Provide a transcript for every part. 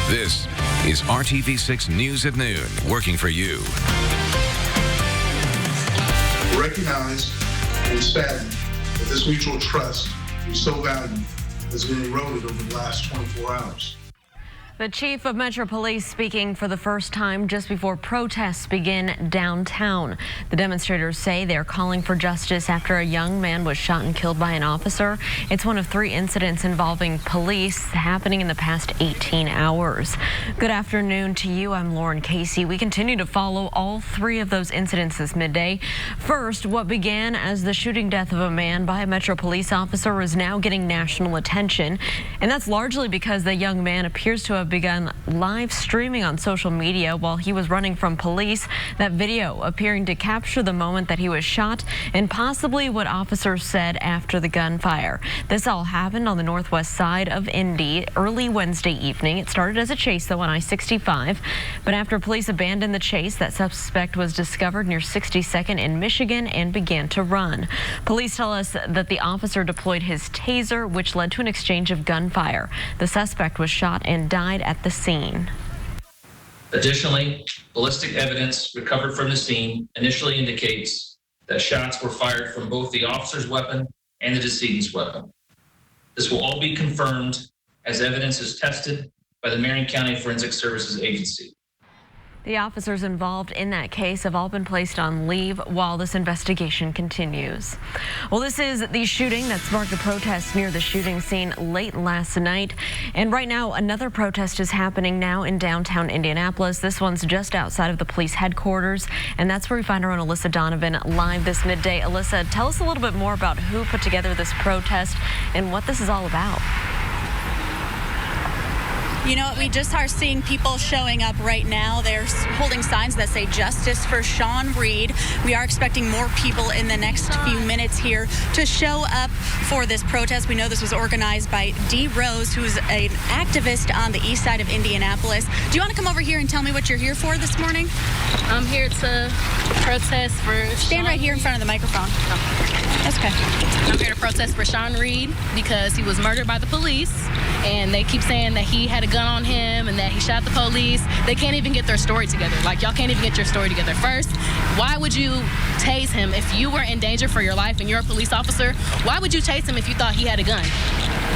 This is RTV6 News at Noon, working for you. Recognize and saddened that this mutual trust we so value has been eroded over the last 24 hours. The chief of Metro Police speaking for the first time just before protests begin downtown. The demonstrators say they're calling for justice after a young man was shot and killed by an officer. It's one of 3 incidents involving police happening in the past 18 hours. Good afternoon to you. I'm Lauren Casey. We continue to follow all 3 of those incidents this midday. First, what began as the shooting death of a man by a Metro Police officer is now getting national attention. And that's largely because the young man appears to have begun live streaming on social media while he was running from police. That video appearing to capture the moment that he was shot and possibly what officers said after the gunfire. This all happened on the northwest side of Indy early Wednesday evening. It started as a chase though on I-65, but after police abandoned the chase, that suspect was discovered near 62nd in Michigan and began to run. Police tell us that the officer deployed his taser, which led to an exchange of gunfire. The suspect was shot and died at the scene. Additionally, ballistic evidence recovered from the scene initially indicates that shots were fired from both the officer's weapon and the decedent's weapon. This will all be confirmed as evidence is tested by the Marion County Forensic Services Agency. The officers involved in that case have all been placed on leave while this investigation continues. Well, this is the shooting that sparked a protest near the shooting scene late last night. And right now, another protest is happening now in downtown Indianapolis. This one's just outside of the police headquarters. And that's where we find our own Alyssa Donovan live this midday. Alyssa, tell us a little bit more about who put together this protest and what this is all about. You know what, we just are seeing people showing up right now. They're holding signs that say justice for Sean Reed. We are expecting more people in the next few minutes here to show up for this protest. We know this was organized by Dee Rose, who's an activist on the east side of Indianapolis. Do you want to come over here and tell me what you're here for this morning? I'm here to protest for Stand right here in front of the microphone. That's okay. I'm here to protest for Sean Reed because he was murdered by the police, and they keep saying that he had a gun on him and that he shot the police. They can't even get their story together. Like, y'all can't even get your story together. First, why would you tase him if you were in danger for your life and you're a police officer? Why would you tase him if you thought he had a gun?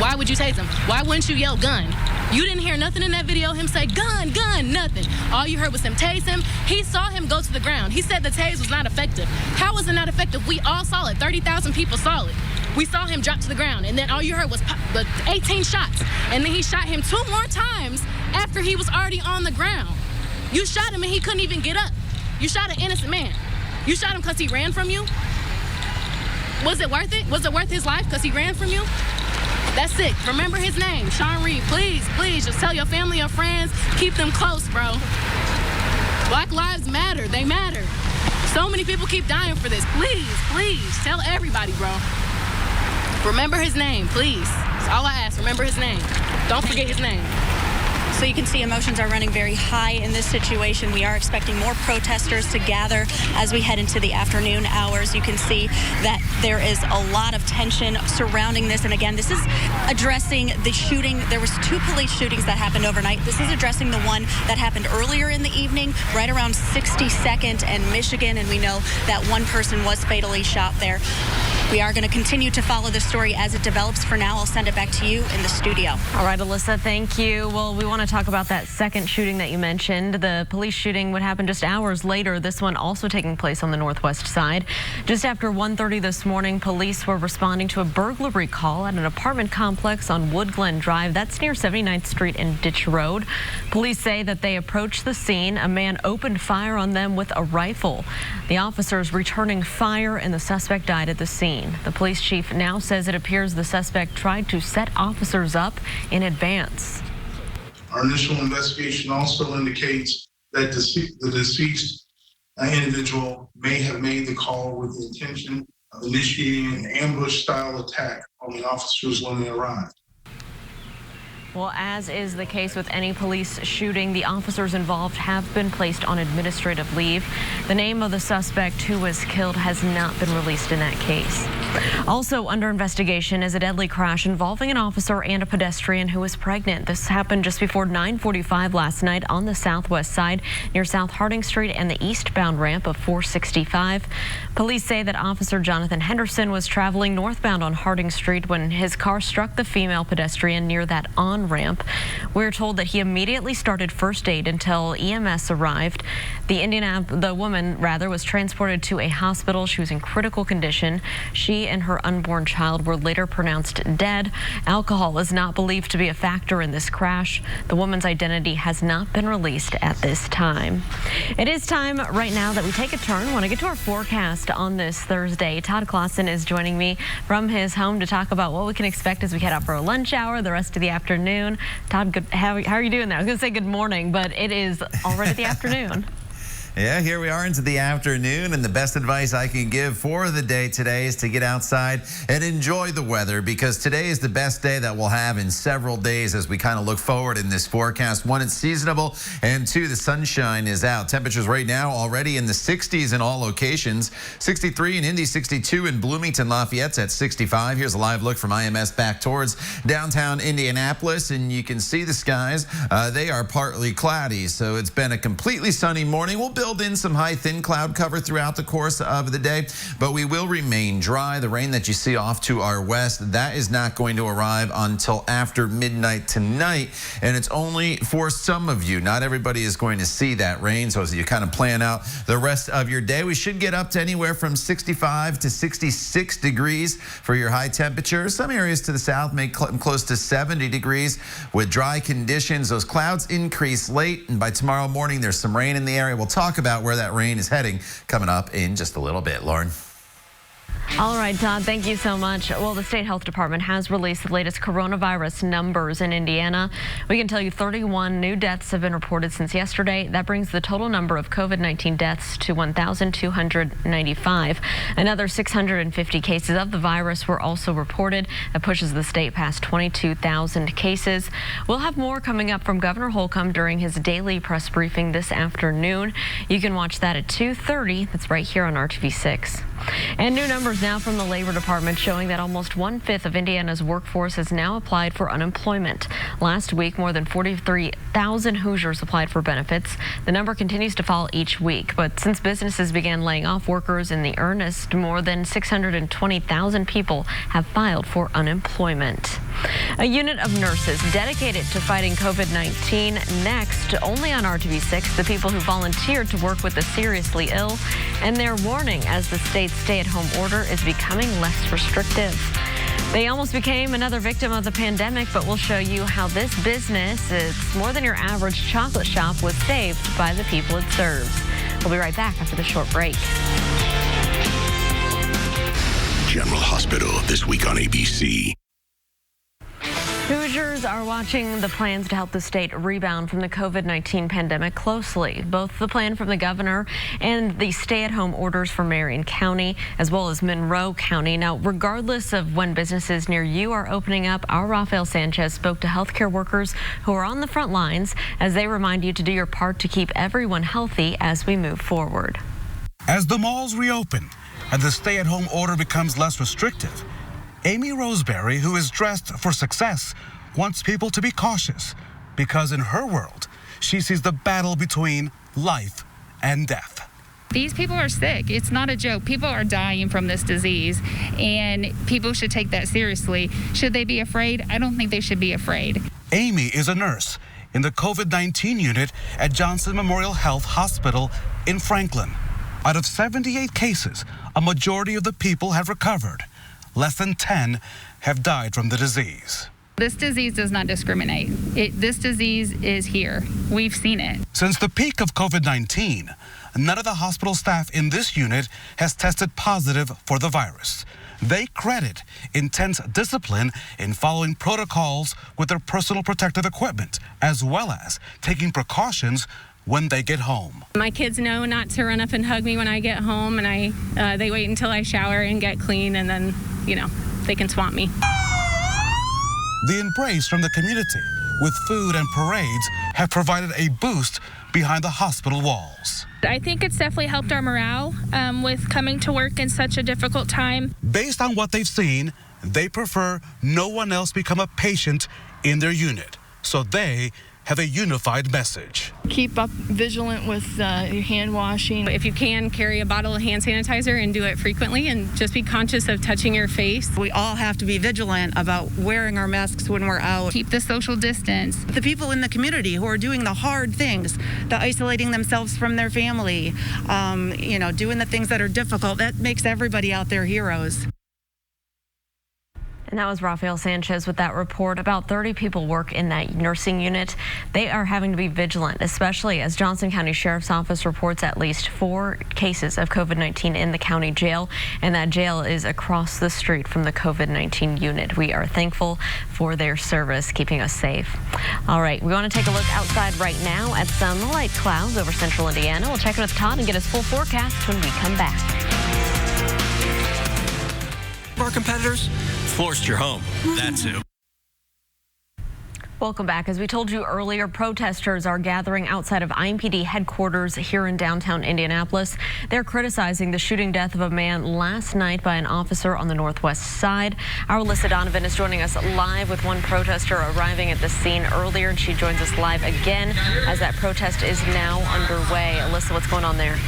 Why would you tase him? Why wouldn't you yell gun? You didn't hear nothing in that video, him say gun, gun, nothing. All you heard was him tase him. He saw him go to the ground. He said the tase was not effective. How was it not effective? We all saw it. 30,000 people saw it. We saw him drop to the ground, and then all you heard was the 18 shots. And then he shot him 2 more times after he was already on the ground. You shot him and he couldn't even get up. You shot an innocent man. You shot him because he ran from you? Was it worth it? Was it worth his life because he ran from you? That's it. Remember his name, Sean Reed. Please, please, just tell your family and friends, keep them close, bro. Black lives matter. They matter. So many people keep dying for this. Please, please, tell everybody, bro. Remember his name, please. That's all I ask. Remember his name. Don't forget his name. So you can see emotions are running very high in this situation. We are expecting more protesters to gather as we head into the afternoon hours. You can see that there is a lot of tension surrounding this. And again, this is addressing the shooting. There was 2 police shootings that happened overnight. This is addressing the one that happened earlier in the evening, right around 62nd and Michigan. And we know that one person was fatally shot there. We are going to continue to follow this story as it develops. For now, I'll send it back to you in the studio. All right, Alyssa, thank you. Well, we want to talk about that second shooting that you mentioned. The police shooting would happen just hours later. This one also taking place on the northwest side. Just after 1:30 this morning, police were responding to a burglary call at an apartment complex on Wood Glen Drive. That's near 79th Street and Ditch Road. Police say that they approached the scene. A man opened fire on them with a rifle. The officers returning fire, and the suspect died at the scene. The police chief now says it appears the suspect tried to set officers up in advance. Our initial investigation also indicates that the deceased individual may have made the call with the intention of initiating an ambush-style attack on the officers when they arrived. Well, as is the case with any police shooting, the officers involved have been placed on administrative leave. The name of the suspect who was killed has not been released in that case. Also under investigation is a deadly crash involving an officer and a pedestrian who was pregnant. This happened just before 9:45 last night on the southwest side near South Harding Street and the eastbound ramp of 465. Police say that Officer Jonathan Henderson was traveling northbound on Harding Street when his car struck the female pedestrian near that on-ramp. We're told that he immediately started first aid until EMS arrived. The woman was transported to a hospital. She was in critical condition. She and her unborn child were later pronounced dead. Alcohol is not believed to be a factor in this crash. The woman's identity has not been released at this time. It is time right now that we take a turn. I want to get to our forecast on this Thursday. Todd Clausen is joining me from his home to talk about what we can expect as we head out for a lunch hour the rest of the afternoon. Todd, how are you doing there? I was going to say good morning, but it is already the afternoon. Yeah, here we are into the afternoon, and the best advice I can give for the day today is to get outside and enjoy the weather, because today is the best day that we'll have in several days as we kind of look forward in this forecast. One, it's seasonable, and two, the sunshine is out. Temperatures right now already in the 60s in all locations. 63 in Indy, 62 in Bloomington, Lafayette's at 65. Here's a live look from IMS back towards downtown Indianapolis, and you can see the skies. They are partly cloudy, so it's been a completely sunny morning. We'll build in some high thin cloud cover throughout the course of the day, but we will remain dry. The rain that you see off to our west, that is not going to arrive until after midnight tonight, and it's only for some of you. Not everybody is going to see that rain, so as you kind of plan out the rest of your day, we should get up to anywhere from 65 to 66 degrees for your high temperatures. Some areas to the south may come close to 70 degrees with dry conditions. Those clouds increase late, and by tomorrow morning there's some rain in the area. We'll talk about where that rain is heading coming up in just a little bit. Lauren. All right, Todd, thank you so much. Well, the state health department has released the latest coronavirus numbers in Indiana. We can tell you 31 new deaths have been reported since yesterday. That brings the total number of COVID-19 deaths to 1,295. Another 650 cases of the virus were also reported. That pushes the state past 22,000 cases. We'll have more coming up from Governor Holcomb during his daily press briefing this afternoon. You can watch that at 2:30. That's right here on RTV6. And new numbers now from the Labor Department showing that almost 1/5 of Indiana's workforce has now applied for unemployment. Last week, more than 43,000 Hoosiers applied for benefits. The number continues to fall each week, but since businesses began laying off workers in the earnest, more than 620,000 people have filed for unemployment. A unit of nurses dedicated to fighting COVID-19 next, only on RTV6, the people who volunteered to work with the seriously ill, and they're warning as the state's stay-at-home order is becoming less restrictive. They almost became another victim of the pandemic, but we'll show you how this business, it's more than your average chocolate shop, was saved by the people it serves. We'll be right back after the short break. General Hospital this week on ABC. Hoosiers are watching the plans to help the state rebound from the COVID-19 pandemic closely. Both the plan from the governor and the stay-at-home orders for Marion County, as well as Monroe County. Now, regardless of when businesses near you are opening up, our Rafael Sanchez spoke to healthcare workers who are on the front lines as they remind you to do your part to keep everyone healthy as we move forward. As the malls reopen and the stay-at-home order becomes less restrictive, Amy Roseberry, who is dressed for success, wants people to be cautious because in her world, she sees the battle between life and death. These people are sick. It's not a joke. People are dying from this disease, and people should take that seriously. Should they be afraid? I don't think they should be afraid. Amy is a nurse in the COVID-19 unit at Johnson Memorial Health Hospital in Franklin. Out of 78 cases, a majority of the people have recovered. Less than 10 have died from the disease. This disease does not discriminate. This disease is here. We've seen it. Since the peak of COVID-19, none of the hospital staff in this unit has tested positive for the virus. They credit intense discipline in following protocols with their personal protective equipment, as well as taking precautions when they get home. My kids know not to run up and hug me when I get home, and they wait until I shower and get clean, and then, they can swamp me. The embrace from the community with food and parades have provided a boost behind the hospital walls. I think it's definitely helped our morale with coming to work in such a difficult time. Based on what they've seen, they prefer no one else become a patient in their unit, so they have a unified message. Keep up vigilant with your hand washing. If you can, carry a bottle of hand sanitizer and do it frequently, and just be conscious of touching your face. We all have to be vigilant about wearing our masks when we're out. Keep the social distance. The people in the community who are doing the hard things, the isolating themselves from their family, doing the things that are difficult, that makes everybody out there heroes. And that was Rafael Sanchez with that report. About 30 people work in that nursing unit. They are having to be vigilant, especially as Johnson County Sheriff's Office reports at least 4 cases of COVID-19 in the county jail, and that jail is across the street from the COVID-19 unit. We are thankful for their service, keeping us safe. All right, we want to take a look outside right now at some light clouds over central Indiana. We'll check in with Todd and get his full forecast when we come back. Our competitors forced your home. That's who. Welcome back. As we told you earlier, protesters are gathering outside of IMPD headquarters here in downtown Indianapolis. They're criticizing the shooting death of a man last night by an officer on the northwest side. Our Alyssa Donovan is joining us live with one protester arriving at the scene earlier, and she joins us live again as that protest is now underway. Alyssa, what's going on there?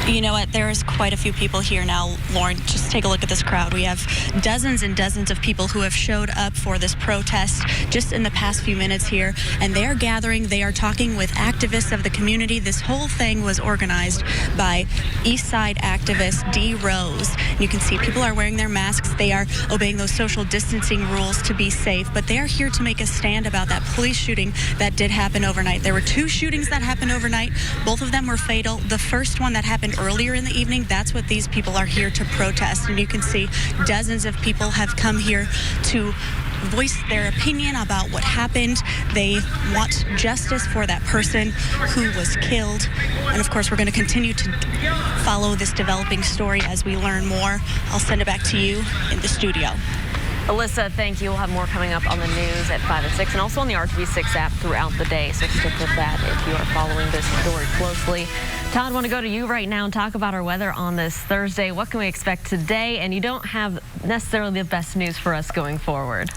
You know what? There is quite a few people here now, Lauren. Just take a look at this crowd. We have dozens and dozens of people who have showed up for this protest just in the past few minutes here, and they are gathering. They are talking with activists of the community. This whole thing was organized by East Side activist Dee Rose. And you can see people are wearing their masks. They are obeying those social distancing rules to be safe, but they are here to make a stand about that police shooting that did happen overnight. There were 2 shootings that happened overnight. Both of them were fatal. The first one that happened earlier in the evening, that's what these people are here to protest. And you can see dozens of people have come here to voice their opinion about what happened. They want justice for that person who was killed. And of course, we're going to continue to follow this developing story as we learn more. I'll send it back to you in the studio. Alyssa, thank you. We'll have more coming up on the news at 5 and 6 and also on the RTV6 app throughout the day. So stick with that if you are following this story closely. Todd, I want to go to you right now and talk about our weather on this Thursday. What can we expect today? And you don't have necessarily the best news for us going forward.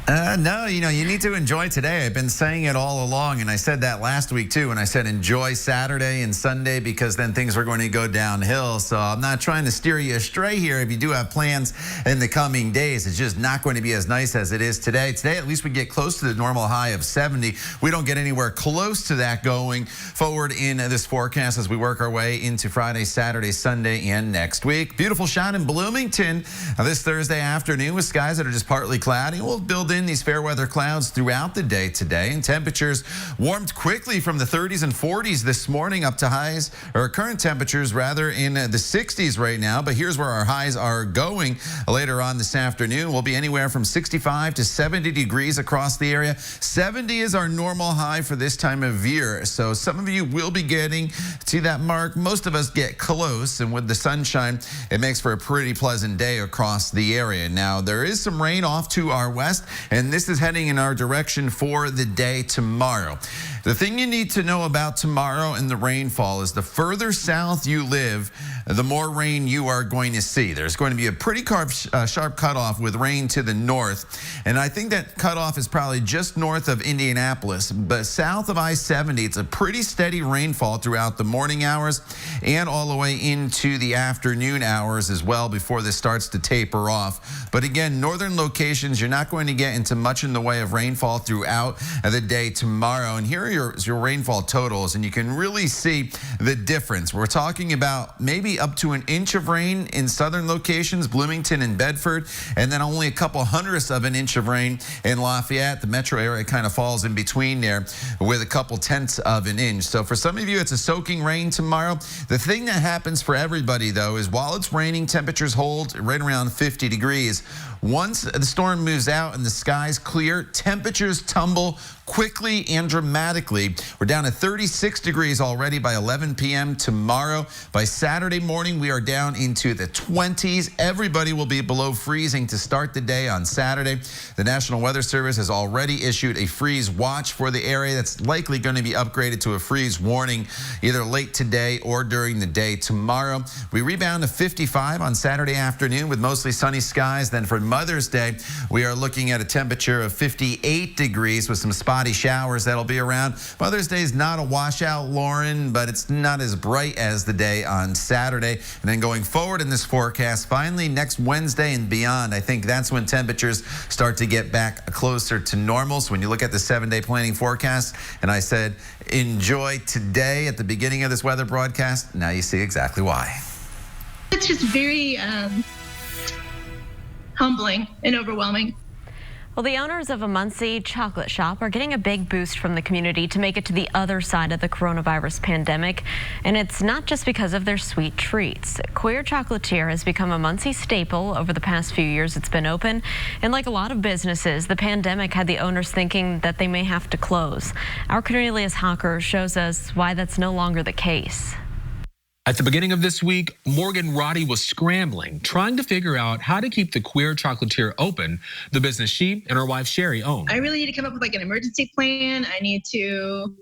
No, you need to enjoy today. I've been saying it all along, and I said that last week too, and I said enjoy Saturday and Sunday because then things are going to go downhill. So I'm not trying to steer you astray here. If you do have plans in the coming days, it's just not going to be as nice as it is today. Today, at least we get close to the normal high of 70. We don't get anywhere close to that going forward in this forecast as we work our way into Friday, Saturday, Sunday, and next week. Beautiful shot in Bloomington this Thursday afternoon with skies that are just partly cloudy. We'll build in these fair weather clouds throughout the day today, and temperatures warmed quickly from the 30s and 40s this morning up to highs, or current temperatures rather, in the 60s right now. But here's where our highs are going later on this afternoon. We'll be anywhere from 65 to 70 degrees across the area. 70 is our normal high for this time of year. So some of you will be getting to that mark. Most of us get close, and with the sunshine, it makes for a pretty pleasant day across the area. Now, there is some rain off to our west, and this is heading in our direction for the day tomorrow. The thing you need to know about tomorrow and the rainfall is the further south you live, the more rain you are going to see. There's going to be a pretty sharp cutoff with rain to the north, and I think that cutoff is probably just north of Indianapolis. But south of I-70, it's a pretty steady rainfall throughout the morning hours and all the way into the afternoon hours as well before this starts to taper off. But again, northern locations, you're not going to get into much in the way of rainfall throughout the day tomorrow. And here are your rainfall totals, and you can really see the difference. We're talking about maybe up to an inch of rain in southern locations, Bloomington and Bedford, and then only a couple hundredths of an inch of rain in Lafayette. The metro area kind of falls in between there with a couple tenths of an inch. So for some of you, it's a soaking rain tomorrow. The thing that happens for everybody, though, is while it's raining, temperatures hold right around 50 degrees. Once the storm moves out and the skies clear, temperatures tumble quickly and dramatically quickly. We're down to 36 degrees already by 11 p.m. tomorrow. By Saturday morning, we are down into the 20s. Everybody will be below freezing to start the day on Saturday. The National Weather Service has already issued a freeze watch for the area that's likely going to be upgraded to a freeze warning either late today or during the day tomorrow. We rebound to 55 on Saturday afternoon with mostly sunny skies. Then for Mother's Day, we are looking at a temperature of 58 degrees with some spotty showers that'll be around. Mother's Day is not a washout, Lauren, but it's not as bright as the day on Saturday. And then going forward in this forecast, finally next Wednesday and beyond, I think that's when temperatures start to get back closer to normal. So when you look at the 7-day planning forecast, and I said enjoy today at the beginning of this weather broadcast, now you see exactly why. It's just very humbling and overwhelming. Well, the owners of a Muncie chocolate shop are getting a big boost from the community to make it to the other side of the coronavirus pandemic. And it's not just because of their sweet treats. Queer Chocolatier has become a Muncie staple over the past few years it's been open. And like a lot of businesses, the pandemic had the owners thinking that they may have to close. Our Cornelius Hawker shows us why that's no longer the case. At the beginning of this week, Morgan Roddy was scrambling, trying to figure out how to keep the Queer Chocolatier open, the business she and her wife Sherry own. I really need to come up with like an emergency plan. I need to,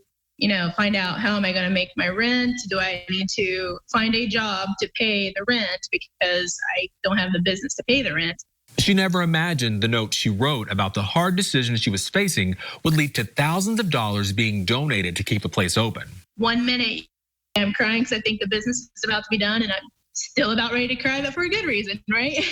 find out how am I going to make my rent? Do I need to find a job to pay the rent because I don't have the business to pay the rent? She never imagined the note she wrote about the hard decisions she was facing would lead to thousands of dollars being donated to keep the place open. 1 minute, I'm crying because I think the business is about to be done, and I'm still about ready to cry, but for a good reason, right?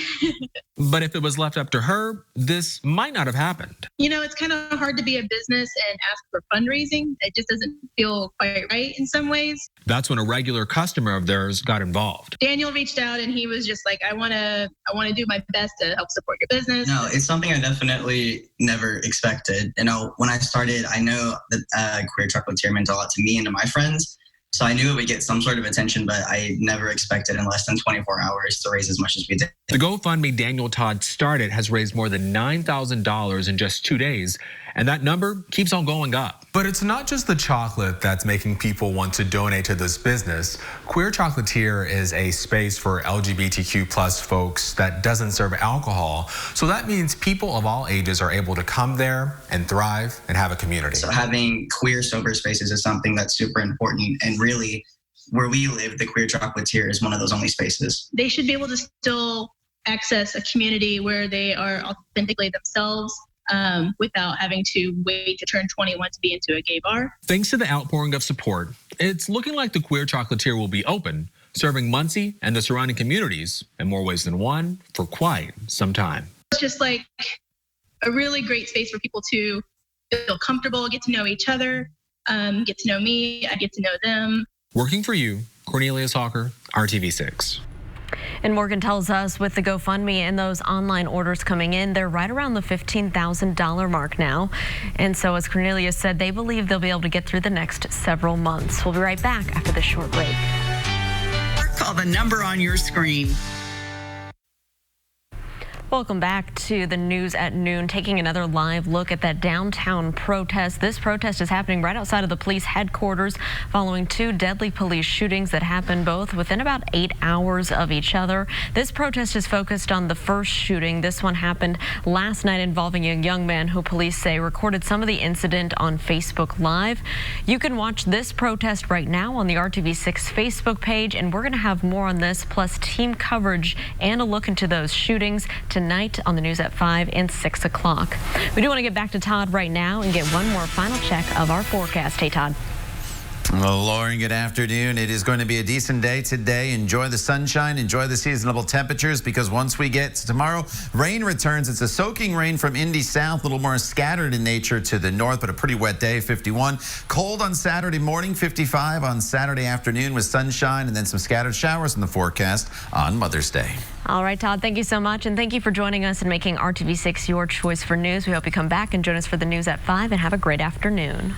But if it was left up to her, this might not have happened. It's kind of hard to be a business and ask for fundraising. It just doesn't feel quite right in some ways. That's when a regular customer of theirs got involved. Daniel reached out and he was just like, I want to do my best to help support your business. No, it's something I definitely never expected. When I started, I know that Queer Chocolatier meant a lot to me and to my friends. So I knew it would get some sort of attention, but I never expected in less than 24 hours to raise as much as we did. The GoFundMe Daniel Todd started has raised more than $9,000 in just 2 days, and that number keeps on going up. But it's not just the chocolate that's making people want to donate to this business. Queer Chocolatier is a space for LGBTQ plus folks that doesn't serve alcohol. So that means people of all ages are able to come there and thrive and have a community. So having queer sober spaces is something that's super important, and really where we live, the Queer Chocolatier is one of those only spaces. They should be able to still access a community where they are authentically themselves, without having to wait to turn 21 to be into a gay bar. Thanks to the outpouring of support, it's looking like the Queer Chocolatier will be open, serving Muncie and the surrounding communities in more ways than one for quite some time. It's just like a really great space for people to feel comfortable, get to know each other, get to know me, I get to know them. Working for you, Cornelius Hawker, RTV6. And Morgan tells us with the GoFundMe and those online orders coming in, they're right around the $15,000 mark now. And so as Cornelius said, they believe they'll be able to get through the next several months. We'll be right back after this short break. Call the number on your screen. Welcome back to the news at noon, taking another live look at that downtown protest. This protest is happening right outside of the police headquarters following 2 deadly police shootings that happened both within about 8 hours of each other. This protest is focused on the first shooting. This one happened last night involving a young man who police say recorded some of the incident on Facebook Live. You can watch this protest right now on the RTV6 Facebook page, and we're going to have more on this, plus team coverage and a look into those shootings tonight on the news at 5 and 6 o'clock. We do want to get back to Todd right now and get one more final check of our forecast. Hey, Todd. Well, Lauren, good afternoon. It is going to be a decent day today. Enjoy the sunshine, enjoy the seasonable temperatures, because once we get to tomorrow, rain returns. It's a soaking rain from Indy south, a little more scattered in nature to the north, but a pretty wet day, 51. Cold on Saturday morning, 55 on Saturday afternoon with sunshine, and then some scattered showers in the forecast on Mother's Day. All right, Todd, thank you so much, and thank you for joining us and making RTV6 your choice for news. We hope you come back and join us for the news at 5, and have a great afternoon.